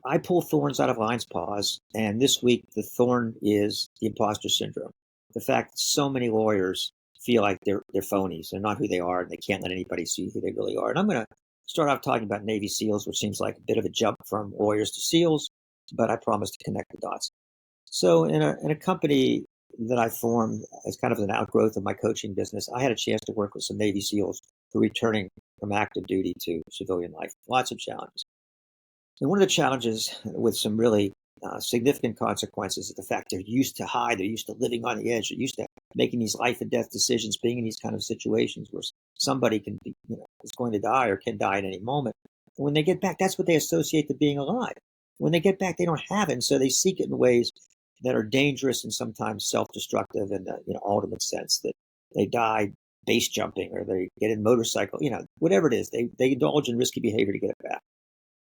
I pull thorns out of lion's paws, and this week the thorn is the imposter syndrome. The fact that so many lawyers feel like they're phonies. They're not who they are, and they can't let anybody see who they really are. And I'm going to start off talking about Navy SEALs, which seems like a bit of a jump from lawyers to SEALs, but I promise to connect the dots. So in a company that I formed as kind of an outgrowth of my coaching business, I had a chance to work with some Navy SEALs who are returning from active duty to civilian life. Lots of challenges. And one of the challenges with some really significant consequences is the fact they're used to high, they're used to living on the edge, they're used to making these life and death decisions, being in these kind of situations where somebody can be, is going to die or can die at any moment. And when they get back, that's what they associate to being alive. When they get back, they don't have it, and so they seek it in ways that are dangerous and sometimes self-destructive in the ultimate sense that they die base jumping or they get in motorcycle, whatever it is, they indulge in risky behavior to get it back.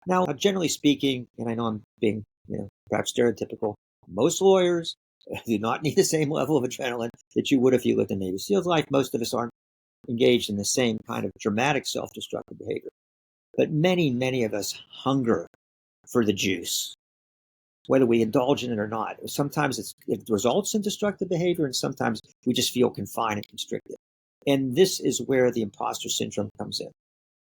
Now, generally speaking, and I know I'm being, perhaps stereotypical, most lawyers do not need the same level of adrenaline that you would if you lived in Navy SEALs life. Most of us aren't engaged in the same kind of dramatic self-destructive behavior. But many, many of us hunger for the juice, whether we indulge in it or not. Sometimes it results in destructive behavior, and sometimes we just feel confined and constricted. And this is where the imposter syndrome comes in,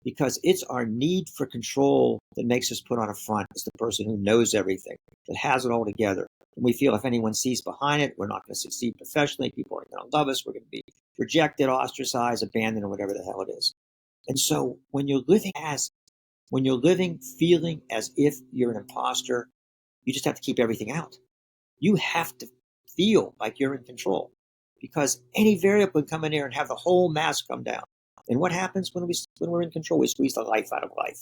because it's our need for control that makes us put on a front as the person who knows everything, that has it all together. And we feel if anyone sees behind it, we're not going to succeed professionally. People aren't going to love us. We're going to be rejected, ostracized, abandoned, or whatever the hell it is. And so when you're living feeling as if you're an imposter, you just have to keep everything out. You have to feel like you're in control, because any variable can come in here and have the whole mask come down. And what happens when we're in control? We squeeze the life out of life.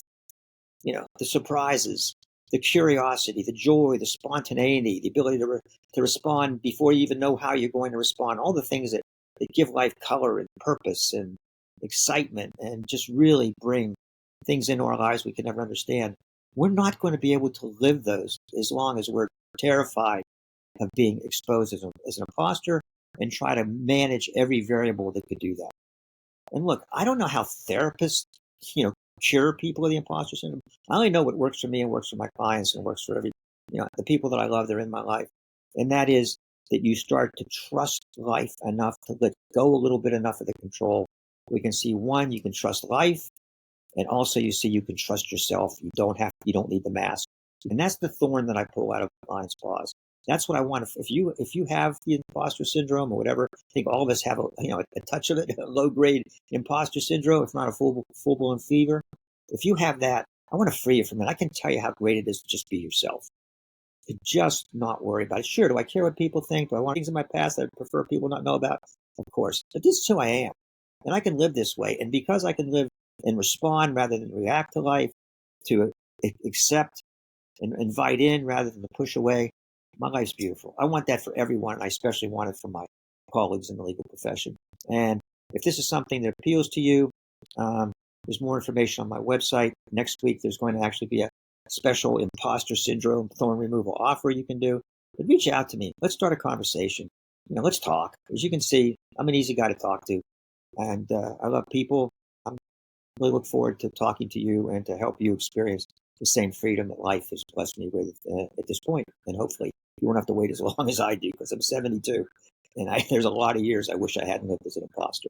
The surprises, the curiosity, the joy, the spontaneity, the ability to respond before you even know how you're going to respond. All the things that give life color and purpose and excitement and just really bring things into our lives we can never understand. We're not going to be able to live those as long as we're terrified of being exposed as an imposter and try to manage every variable that could do that. And look, I don't know how therapists, cure people of the imposter syndrome. I only know what works for me and works for my clients and works for the people that I love that are in my life. And that is that you start to trust life enough to let go a little bit enough of the control. We can see, one, you can trust life. And also you see you can trust yourself. You don't need the mask. And that's the thorn that I pull out of lion's paws. That's what I want. If you have the imposter syndrome or whatever, I think all of us have a touch of it, a low grade imposter syndrome, if not a full blown fever. If you have that, I want to free you from it. I can tell you how great it is to just be yourself. To just not worry about it. Sure, do I care what people think? Do I want things in my past that I prefer people not know about? Of course. But this is who I am. And I can live this way. And because I can live and respond rather than react to life, to accept and invite in rather than to push away, my life's beautiful. I want that for everyone, and I especially want it for my colleagues in the legal profession. And if this is something that appeals to you, there's more information on my website. Next week, there's going to actually be a special imposter syndrome thorn removal offer you can do. But reach out to me. Let's start a conversation. Let's talk. As you can see, I'm an easy guy to talk to, and I love people. I really look forward to talking to you and to help you experience the same freedom that life has blessed me with at this point. And hopefully you won't have to wait as long as I do, because I'm 72. And there's a lot of years I wish I hadn't lived as an imposter.